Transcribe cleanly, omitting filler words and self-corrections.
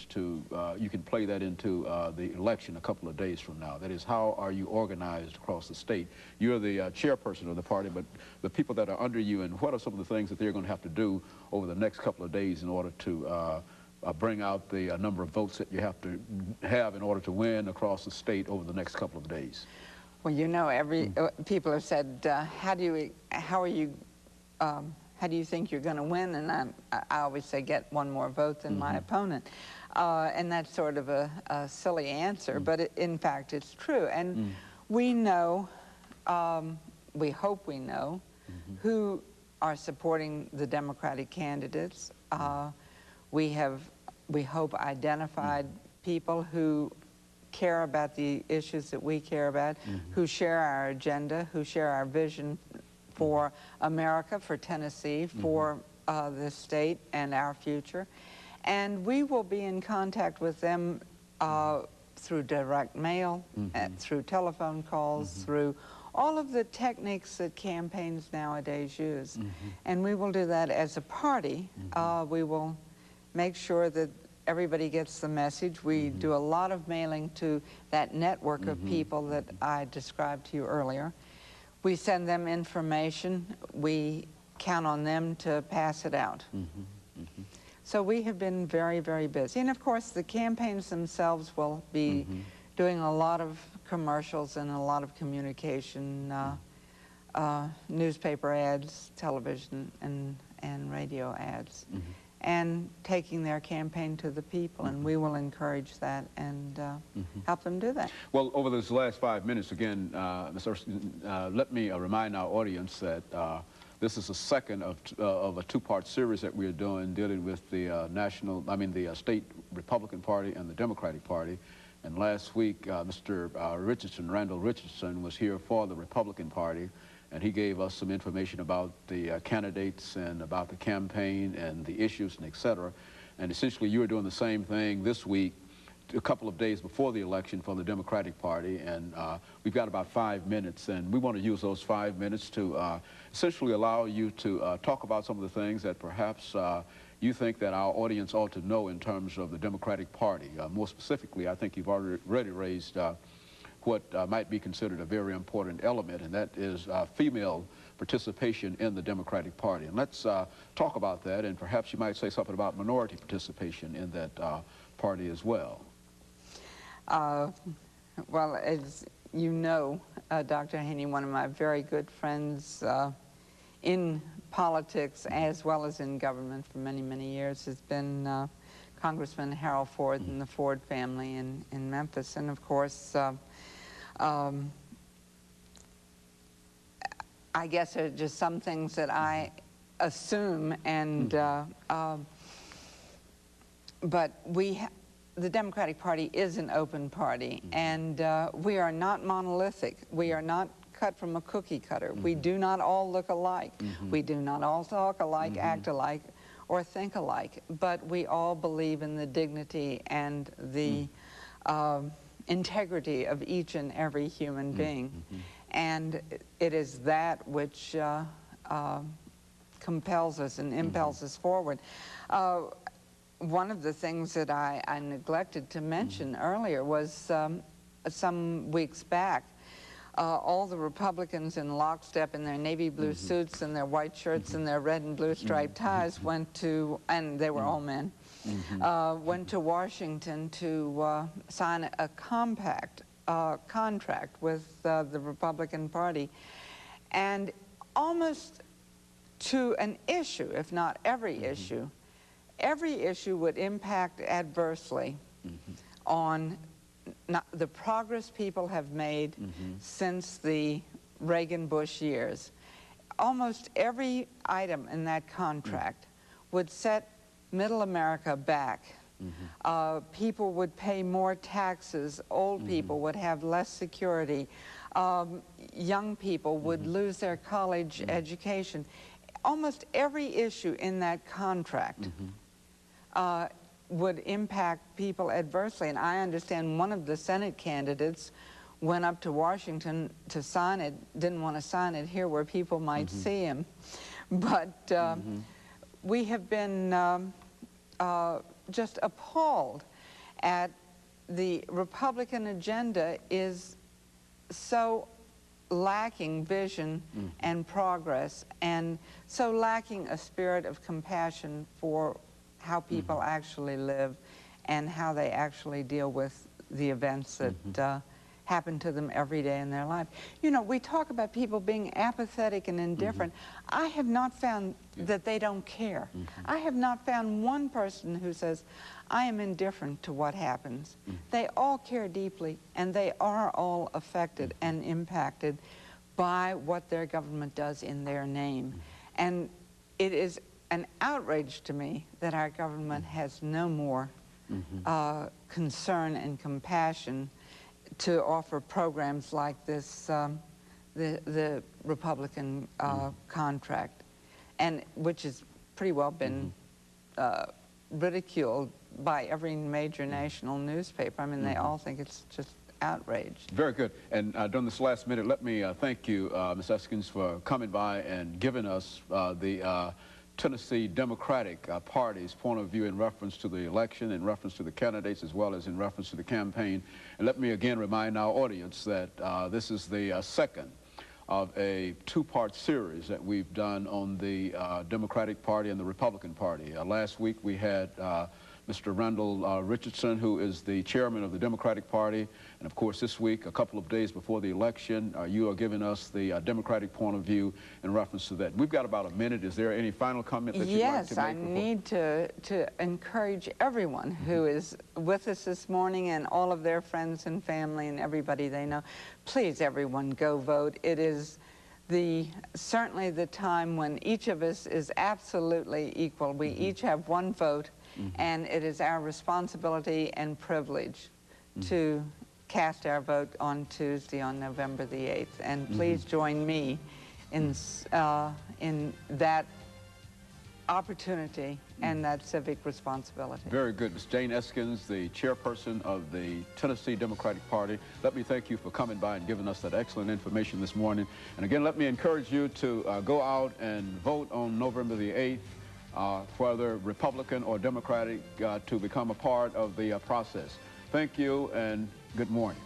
to, you can play that into the election a couple of days from now. That is, how are you organized across the state? You're the chairperson of the party, but the people that are under you, and what are some of the things that they're going to have to do over the next couple of days in order to bring out the number of votes that you have to have in order to win across the state over the next couple of days? Well, you know, people have said, how do you think you're going to win? And I always say, get one more vote than my opponent. And that's sort of a silly answer, but in fact, it's true. And we know, we hope we know, who are supporting the Democratic candidates. We hope, identified people who care about the issues that we care about, who share our agenda, who share our vision for America, for Tennessee, for the state and our future. And we will be in contact with them through direct mail, through telephone calls, through all of the techniques that campaigns nowadays use. And we will do that as a party. We will make sure that everybody gets the message. We do a lot of mailing to that network of people that I described to you earlier. We send them information. We count on them to pass it out. So we have been very, very busy. And of course, the campaigns themselves will be doing a lot of commercials and a lot of communication, newspaper ads, television, and radio ads, and taking their campaign to the people. And we will encourage that and help them do that. Well, over this last 5 minutes, again, Ms. Erskine, let me remind our audience that this is the second of a two-part series that we are doing dealing with the the state Republican Party and the Democratic Party. And last week, Mr. Randall Richardson, was here for the Republican Party, and he gave us some information about the candidates and about the campaign and the issues and et cetera. And essentially, you are doing the same thing this week, a couple of days before the election for the Democratic Party, and we've got about 5 minutes, and we want to use those 5 minutes to essentially allow you to talk about some of the things that perhaps you think that our audience ought to know in terms of the Democratic Party. More specifically, I think you've already raised what might be considered a very important element, and that is female participation in the Democratic Party. And let's talk about that, and perhaps you might say something about minority participation in that party as well. Well, as you know, Dr. Haney, one of my very good friends in politics as well as in government for many, many years has been Congressman Harold Ford and the Ford family in Memphis. And of course, I guess there are just some things that I assume, and but the Democratic Party is an open party, and we are not monolithic. We are not cut from a cookie cutter. We do not all look alike. We do not all talk alike, act alike, or think alike, but we all believe in the dignity and the integrity of each and every human being. And it is that which compels us and impels us forward. One of the things that I neglected to mention earlier was some weeks back, all the Republicans in lockstep in their navy blue suits and their white shirts and their red and blue striped ties went to, and they were all men, went to Washington to sign a contract with the Republican Party. And almost to an issue, if not every issue would impact adversely on the progress people have made since the Reagan-Bush years. Almost every item in that contract would set middle America back. People would pay more taxes. Old people would have less security. Young people would lose their college education. Almost every issue in that contract would impact people adversely. And I understand one of the Senate candidates went up to Washington to sign it, didn't want to sign it here where people might see him. But we have been just appalled at the Republican agenda is so lacking vision and progress, and so lacking a spirit of compassion for how people actually live and how they actually deal with the events that happen to them every day in their life. You know, we talk about people being apathetic and indifferent. I have not found that they don't care. I have not found one person who says, I am indifferent to what happens. They all care deeply, and they are all affected and impacted by what their government does in their name. And it is an outrage to me that our government has no more concern and compassion to offer programs like this, the Republican contract, and which has pretty well been ridiculed by every major national newspaper. I mean, they all think it's just outraged. Very good. And during this last minute, let me thank you, Ms. Eskins, for coming by and giving us the Tennessee Democratic Party's point of view in reference to the election, in reference to the candidates, as well as in reference to the campaign. And let me again remind our audience that this is the second of a two-part series that we've done on the Democratic Party and the Republican Party. Last week we had Mr. Randall Richardson, who is the chairman of the Democratic Party. And of course, this week, a couple of days before the election, you are giving us the Democratic point of view in reference to that. We've got about a minute. Is there any final comment that you'd like to make? Yes, I need to encourage everyone who is with us this morning, and all of their friends and family and everybody they know. Please, everyone, go vote. It is certainly the time when each of us is absolutely equal. We each have one vote, and it is our responsibility and privilege to cast our vote on Tuesday, on November the 8th. And please join me in that opportunity and that civic responsibility. Very good. Ms. Jane Eskins, the chairperson of the Tennessee Democratic Party, let me thank you for coming by and giving us that excellent information this morning. And again, let me encourage you to go out and vote on November the 8th, whether Republican or Democratic, to become a part of the process. Thank you and good morning.